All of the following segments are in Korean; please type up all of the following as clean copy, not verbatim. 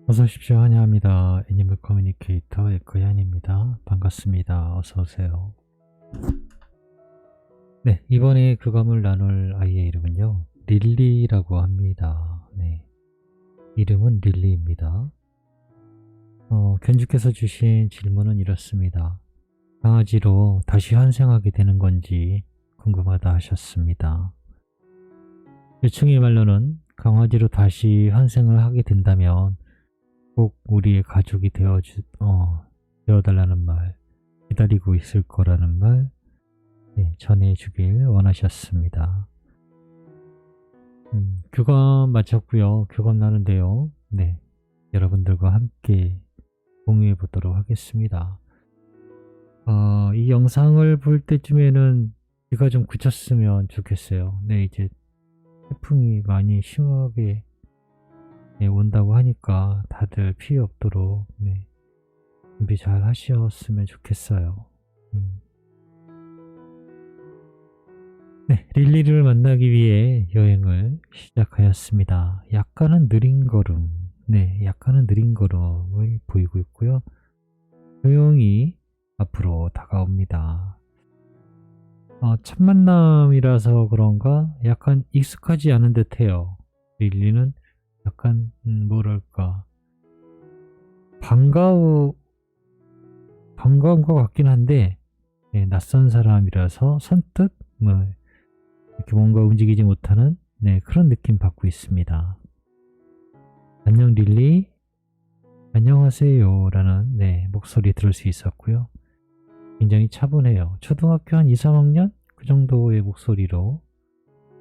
어서 오십시오. 환영합니다. 애니멀 커뮤니케이터 에코얀입니다. 반갑습니다. 어서 오세요. 네, 이번에 교감을 나눌 아이의 이름은요. 릴리라고 합니다. 네, 이름은 릴리입니다. 견주께서 주신 질문은 이렇습니다. 강아지로 다시 환생하게 되는 건지 궁금하다 하셨습니다. 요충의 말로는 강아지로 다시 환생을 하게 된다면 꼭 우리의 가족이 되어달라는 말, 기다리고 있을 거라는 말, 네, 전해주길 원하셨습니다. 교감 마쳤고요. 교감 나는데요. 네, 여러분들과 함께 공유해 보도록 하겠습니다. 이 영상을 볼 때쯤에는 비가 좀 그쳤으면 좋겠어요. 네, 이제 태풍이 많이 심하게 온다고 하니까 다들 피해 없도록 준비 잘 하셨으면 좋겠어요. 네, 릴리를 만나기 위해 여행을 시작하였습니다. 약간은 느린 걸음, 약간은 느린 걸음을 보이고 있고요. 조용히 앞으로 다가옵니다. 첫 만남이라서 그런가 약간 익숙하지 않은 듯해요. 릴리는 약간 뭐랄까 반가운 것 같긴 한데 낯선 사람이라서 선뜻 이렇게 뭔가 움직이지 못하는 그런 느낌 받고 있습니다. 안녕 릴리, 안녕하세요 라는 목소리 들을 수 있었고요. 굉장히 차분해요. 초등학교 한 2, 3학년 그 정도의 목소리로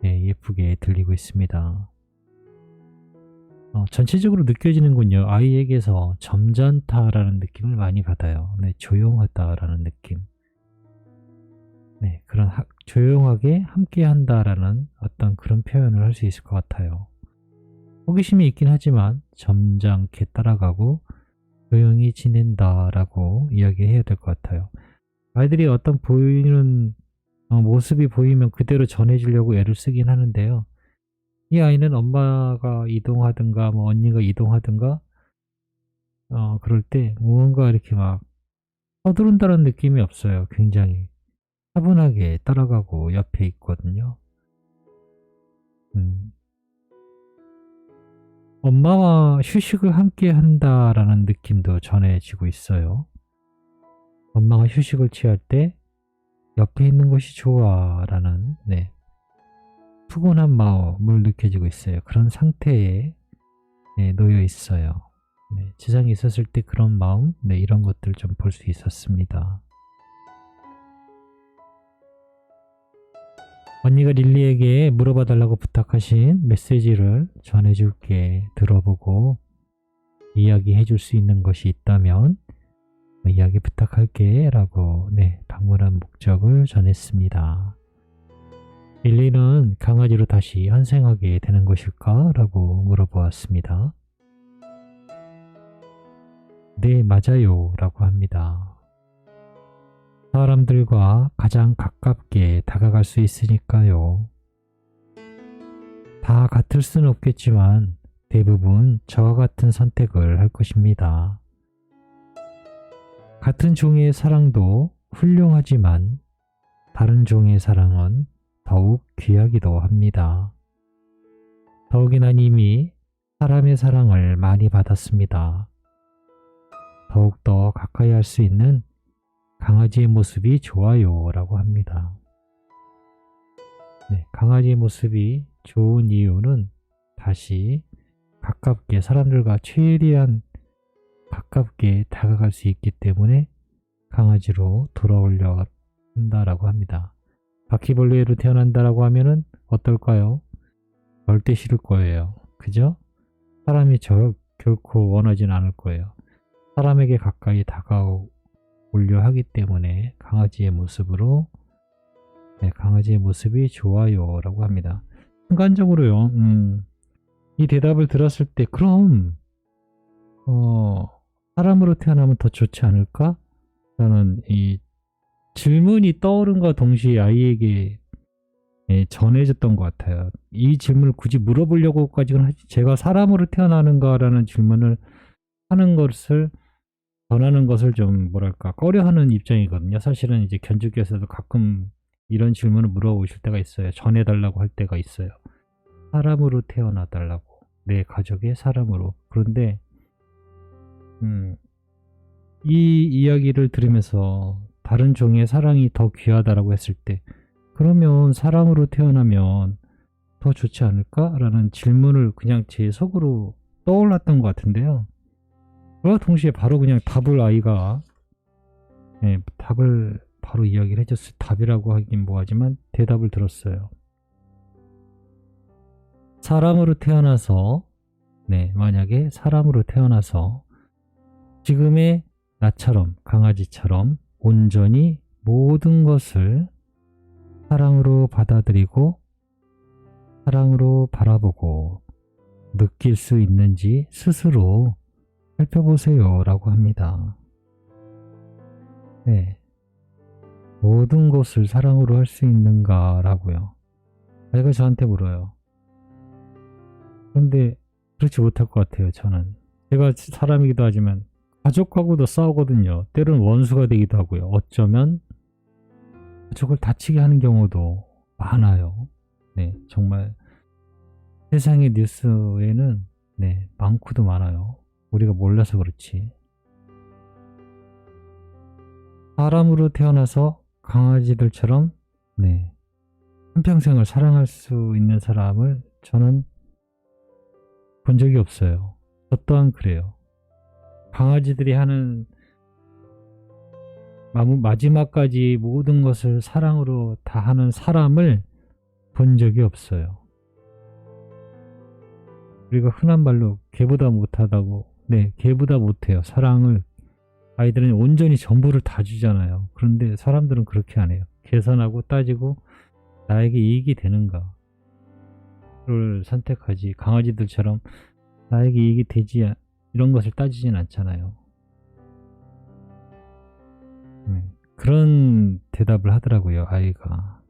예쁘게 들리고 있습니다. 전체적으로 느껴지는군요. 아이에게서 점잖다라는 느낌을 많이 받아요. 조용하다라는 느낌. 그런 조용하게 함께 한다라는 어떤 그런 표현을 할 수 있을 것 같아요. 호기심이 있긴 하지만 점잖게 따라가고 조용히 지낸다라고 이야기해야 될 것 같아요. 아이들이 어떤 보이는 모습이 보이면 그대로 전해주려고 애를 쓰긴 하는데요. 이 아이는 엄마가 이동하든가 언니가 이동하든가 그럴 때 무언가 이렇게 막 서두른다는 느낌이 없어요. 굉장히 차분하게 따라가고 옆에 있거든요. 엄마와 휴식을 함께 한다라는 느낌도 전해지고 있어요. 엄마가 휴식을 취할 때 옆에 있는 것이 좋아 라는 푸근한 마음을 느껴지고 있어요. 그런 상태에 놓여 있어요. 지장이 있었을 때 그런 마음, 이런 것들 좀 볼 수 있었습니다. 언니가 릴리에게 물어봐 달라고 부탁하신 메시지를 전해줄게. 들어보고 이야기해 줄 수 있는 것이 있다면 이야기 부탁할게 라고 방문한 목적을 전했습니다. 릴리는 강아지로 다시 환생하게 되는 것일까? 라고 물어보았습니다. 네, 맞아요 라고 합니다. 사람들과 가장 가깝게 다가갈 수 있으니까요. 다 같을 수는 없겠지만 대부분 저와 같은 선택을 할 것입니다. 같은 종의 사랑도 훌륭하지만 다른 종의 사랑은 더욱 귀하기도 합니다. 더욱이 난 이미 사람의 사랑을 많이 받았습니다. 더욱더 가까이 할 수 있는 강아지의 모습이 좋아요 라고 합니다. 강아지의 모습이 좋은 이유는 다시 가깝게 사람들과 최대한 가깝게 다가갈 수 있기 때문에 강아지로 돌아오려 한다라고 합니다. 바퀴벌레로 태어난다라고 하면은 어떨까요? 절대 싫을 거예요. 그죠? 사람이 결코 원하진 않을 거예요. 사람에게 가까이 다가오려 하기 때문에 강아지의 모습으로 강아지의 모습이 좋아요 라고 합니다. 순간적으로요. 이 대답을 들었을 때 그럼 사람으로 태어나면 더 좋지 않을까? 라는 이 질문이 떠오른과 동시에 아이에게 전해졌던 것 같아요. 이 질문을 굳이 물어보려고까지는 하지, 제가 사람으로 태어나는가라는 질문을 하는 것을 전하는 것을 좀 뭐랄까 꺼려하는 입장이거든요. 사실은 이제 견주께서도 가끔 이런 질문을 물어보실 때가 있어요. 전해달라고 할 때가 있어요. 사람으로 태어나달라고. 내 가족의 사람으로. 그런데 이 이야기를 들으면서 다른 종의 사랑이 더 귀하다라고 했을 때 그러면 사람으로 태어나면 더 좋지 않을까? 라는 질문을 그냥 제 속으로 떠올랐던 것 같은데요. 그와 동시에 바로 그냥 답을 아이가 답을 바로 이야기를 해줬을 답이라고 하긴 뭐하지만 대답을 들었어요. 사람으로 태어나서 만약에 사람으로 태어나서 지금의 나처럼 강아지처럼 온전히 모든 것을 사랑으로 받아들이고 사랑으로 바라보고 느낄 수 있는지 스스로 살펴보세요 라고 합니다. 모든 것을 사랑으로 할 수 있는가 라고요. 아이가 저한테 물어요. 그런데 그렇지 못할 것 같아요. 저는 제가 사람이기도 하지만 가족하고도 싸우거든요. 때로는 원수가 되기도 하고요. 어쩌면 가족을 다치게 하는 경우도 많아요. 정말 세상의 뉴스에는 많고도 많아요. 우리가 몰라서 그렇지. 사람으로 태어나서 강아지들처럼 한평생을 사랑할 수 있는 사람을 저는 본 적이 없어요. 저 또한 그래요. 강아지들이 하는 마지막까지 모든 것을 사랑으로 다 하는 사람을 본 적이 없어요. 우리가 흔한 말로 개보다 못하다고 개보다 못해요. 사랑을 아이들은 온전히 전부를 다 주잖아요. 그런데 사람들은 그렇게 안 해요. 계산하고 따지고 나에게 이익이 되는가 를 선택하지 강아지들처럼 나에게 이익이 되지 이런 것을 따지진 않잖아요. 그런 대답을 하더라고요. 아이가.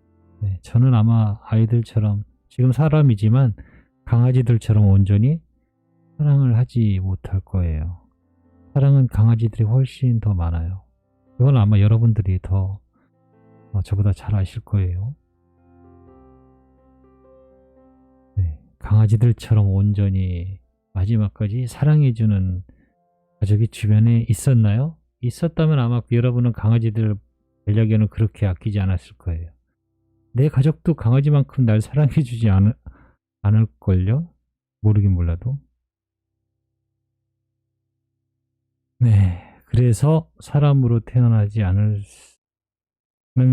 저는 아마 아이들처럼 지금 사람이지만 강아지들처럼 온전히 사랑을 하지 못할 거예요. 사랑은 강아지들이 훨씬 더 많아요. 이건 아마 여러분들이 더 저보다 잘 아실 거예요. 강아지들처럼 온전히 마지막까지 사랑해주는 가족이 주변에 있었나요? 있었다면 아마 여러분은 강아지들 반려견을 그렇게 아끼지 않았을 거예요. 내 가족도 강아지만큼 날 사랑해주지 않을걸요? 모르긴 몰라도. 그래서 사람으로 태어나지 않는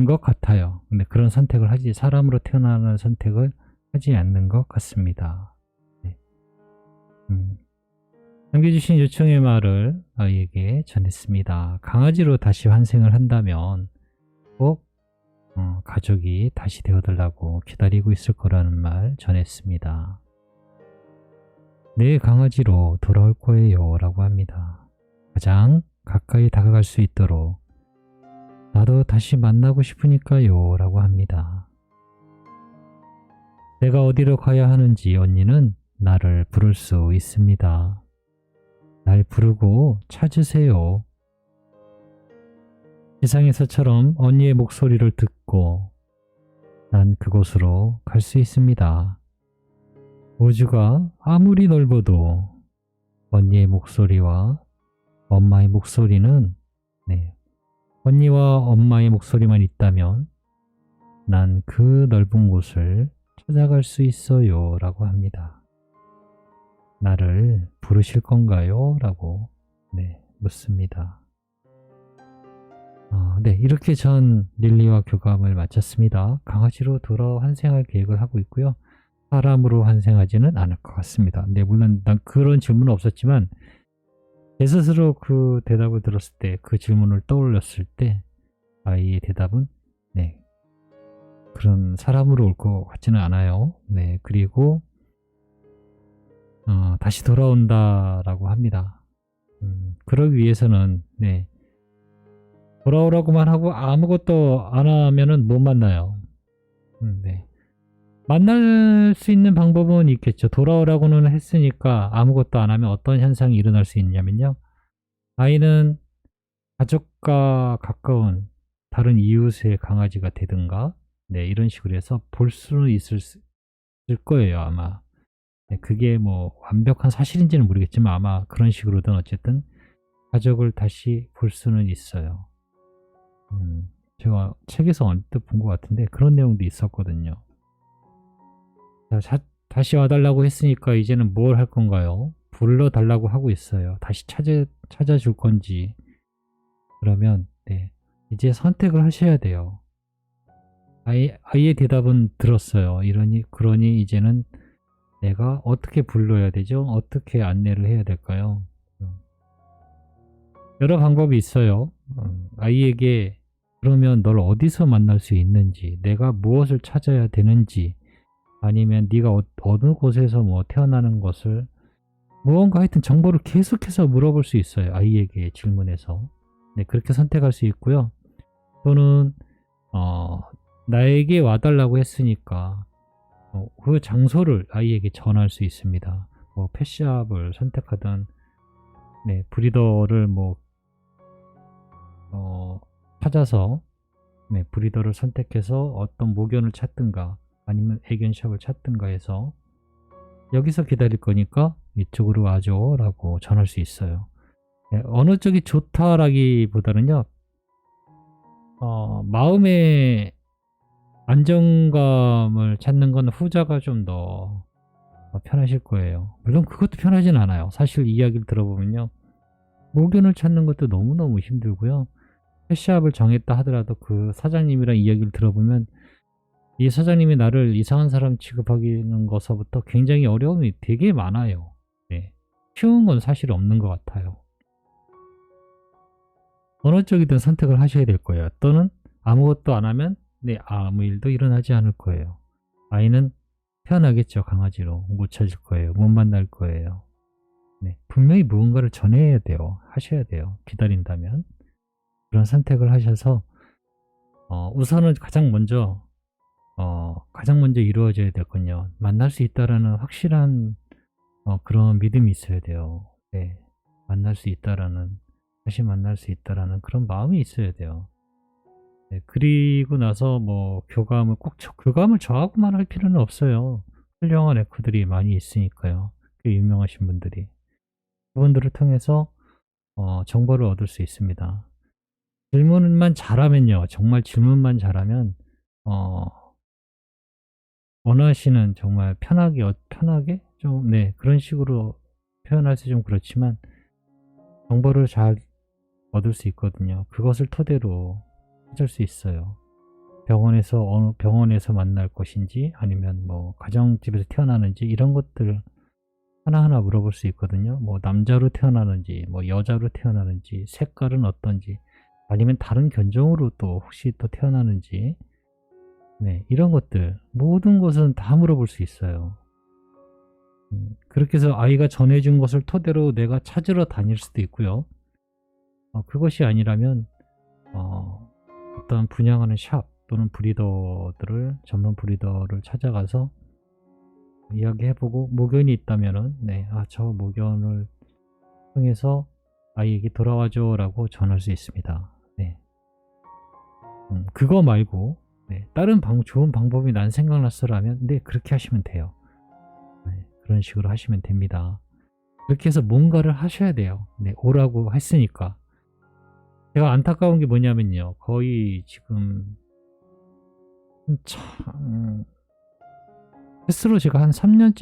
것 같아요. 근데 그런 선택을 하지 사람으로 태어나는 선택을 하지 않는 것 같습니다. 남겨주신 요청의 말을 아이에게 전했습니다. 강아지로 다시 환생을 한다면 꼭 가족이 다시 되어달라고 기다리고 있을 거라는 말 전했습니다. 내 강아지로 돌아올 거예요 라고 합니다. 가장 가까이 다가갈 수 있도록 나도 다시 만나고 싶으니까요 라고 합니다. 내가 어디로 가야 하는지 언니는 나를 부를 수 있습니다. 날 부르고 찾으세요. 세상에서처럼 언니의 목소리를 듣고 난 그곳으로 갈 수 있습니다. 우주가 아무리 넓어도 언니의 목소리와 엄마의 목소리는 언니와 엄마의 목소리만 있다면 난 그 넓은 곳을 찾아갈 수 있어요 라고 합니다. 나를 부르실 건가요? 라고 묻습니다. 이렇게 전 릴리와 교감을 마쳤습니다. 강아지로 돌아와 환생할 계획을 하고 있고요. 사람으로 환생하지는 않을 것 같습니다. 물론 난 그런 질문은 없었지만 제 스스로 그 대답을 들었을 때 그 질문을 떠올렸을 때 아이의 대답은 그런 사람으로 올 것 같지는 않아요. 그리고 다시 돌아온다라고 합니다. 그러기 위해서는 돌아오라고만 하고 아무것도 안 하면은 못 만나요. 만날 수 있는 방법은 있겠죠. 돌아오라고는 했으니까 아무것도 안 하면 어떤 현상이 일어날 수 있냐면요. 아이는 가족과 가까운 다른 이웃의 강아지가 되든가, 네, 이런 식으로 해서 볼 수는 있을 거예요, 아마. 네, 그게 뭐 완벽한 사실인지는 모르겠지만 아마 그런 식으로든 어쨌든 가족을 다시 볼 수는 있어요. 제가 책에서 언뜻 본 것 같은데 그런 내용도 있었거든요. 자, 다시 와달라고 했으니까 이제는 뭘 할 건가요? 불러달라고 하고 있어요. 다시 찾아줄 건지. 그러면, 네, 이제 선택을 하셔야 돼요. 아이의 대답은 들었어요. 그러니 이제는 내가 어떻게 불러야 되죠? 어떻게 안내를 해야 될까요? 여러 방법이 있어요. 아이에게 그러면 널 어디서 만날 수 있는지, 내가 무엇을 찾아야 되는지, 아니면 네가 어느 곳에서 뭐 태어나는 것을 무언가 하여튼 정보를 계속해서 물어볼 수 있어요. 아이에게 질문해서. 네, 그렇게 선택할 수 있고요. 또는 나에게 와달라고 했으니까 그 장소를 아이에게 전할 수 있습니다. 뭐 펫샵을 선택하든, 네, 브리더를 뭐 찾아서, 네, 브리더를 선택해서 어떤 모견을 찾든가 아니면 애견샵을 찾든가 해서 여기서 기다릴 거니까 이쪽으로 와줘 라고 전할 수 있어요. 네, 어느 쪽이 좋다라기보다는요, 마음의 안정감을 찾는 건 후자가 좀 더 편하실 거예요. 물론 그것도 편하진 않아요. 사실 이야기를 들어보면요, 모견을 찾는 것도 너무너무 힘들고요. 펫샵을 정했다 하더라도 그 사장님이랑 이야기를 들어보면 이 사장님이 나를 이상한 사람 취급하는 것서부터 굉장히 어려움이 되게 많아요. 네. 쉬운 건 사실 없는 것 같아요. 어느 쪽이든 선택을 하셔야 될 거예요. 또는 아무것도 안 하면, 네, 아무 일도 일어나지 않을 거예요. 아이는 태어나겠죠. 강아지로 못 찾을 거예요. 못 만날 거예요. 네, 분명히 무언가를 전해야 돼요. 하셔야 돼요. 기다린다면. 그런 선택을 하셔서 우선은 가장 먼저 이루어져야 될 건요, 만날 수 있다라는 확실한 그런 믿음이 있어야 돼요. 네, 다시 만날 수 있다라는 그런 마음이 있어야 돼요. 네, 그리고 나서 뭐 교감을 저하고만 할 필요는 없어요. 훌륭한 에코들이 많이 있으니까요. 꽤 유명하신 분들이. 그분들을 통해서 정보를 얻을 수 있습니다. 질문만 잘하면요, 정말 질문만 잘하면 원하시는, 정말 편하게 좀, 네, 그런 식으로 표현하기 좀 그렇지만 정보를 잘 얻을 수 있거든요. 그것을 토대로 찾을 수 있어요. 어느 병원에서 만날 것인지 아니면 뭐 가정집에서 태어나는지 이런 것들 하나하나 물어볼 수 있거든요. 뭐 남자로 태어나는지 뭐 여자로 태어나는지 색깔은 어떤지 아니면 다른 견종으로 또 혹시 또 태어나는지, 네, 이런 것들 모든 것은 다 물어볼 수 있어요. 그렇게 해서 아이가 전해준 것을 토대로 내가 찾으러 다닐 수도 있고요. 그것이 아니라면 어떤 분양하는 샵 또는 전문 브리더를 찾아가서 이야기해보고 모견이 있다면은, 네, 저 모견을 통해서 아이에게 돌아와줘 라고 전할 수 있습니다. 네. 그거 말고, 네, 다른 좋은 방법이 난 생각났어라면, 네, 그렇게 하시면 돼요. 네, 그런 식으로 하시면 됩니다. 그렇게 해서 뭔가를 하셔야 돼요. 네, 오라고 했으니까. 제가 안타까운 게 뭐냐면요, 거의 지금 횟수로 제가 한 3년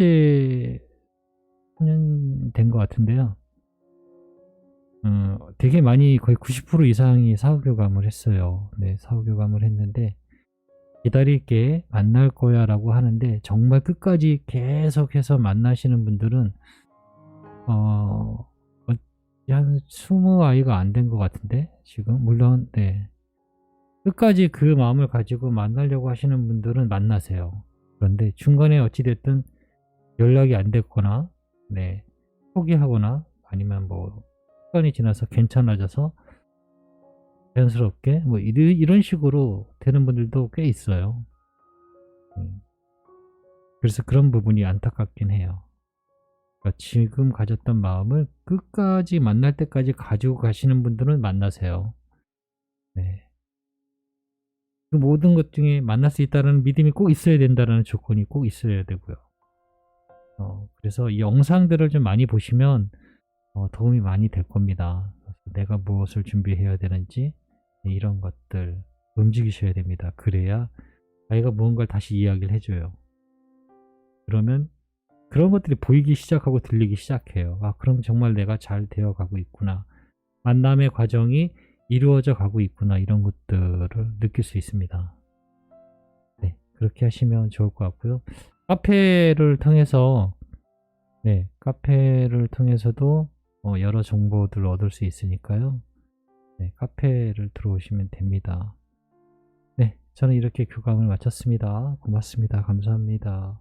된 것 같은데요. 되게 많이, 거의 90% 이상이 사후교감을 했어요. 네, 사후교감을 했는데 기다릴게, 만날 거야 라고 하는데 정말 끝까지 계속해서 만나시는 분들은 한 20아이가 안 된 것 같은데 지금. 물론, 네, 끝까지 그 마음을 가지고 만나려고 하시는 분들은 만나세요. 그런데 중간에 어찌됐든 연락이 안 됐거나, 네, 포기하거나 아니면 뭐 시간이 지나서 괜찮아져서 자연스럽게 뭐 이런 식으로 되는 분들도 꽤 있어요. 그래서 그런 부분이 안타깝긴 해요. 그러니까 지금 가졌던 마음을 끝까지 만날 때까지 가지고 가시는 분들은 만나세요. 네. 그 모든 것 중에 만날 수 있다는 믿음이 꼭 있어야 된다는 조건이 꼭 있어야 되고요. 그래서 이 영상들을 좀 많이 보시면 도움이 많이 될 겁니다. 그래서 내가 무엇을 준비해야 되는지 이런 것들 움직이셔야 됩니다. 그래야 자기가 무언가를 다시 이야기를 해줘요. 그러면 그런 것들이 보이기 시작하고 들리기 시작해요. 아, 그럼 정말 내가 잘 되어가고 있구나. 만남의 과정이 이루어져 가고 있구나. 이런 것들을 느낄 수 있습니다. 네, 그렇게 하시면 좋을 것 같고요. 카페를 통해서 카페를 통해서도 여러 정보들을 얻을 수 있으니까요. 네, 카페를 들어오시면 됩니다. 네, 저는 이렇게 교감을 마쳤습니다. 고맙습니다. 감사합니다.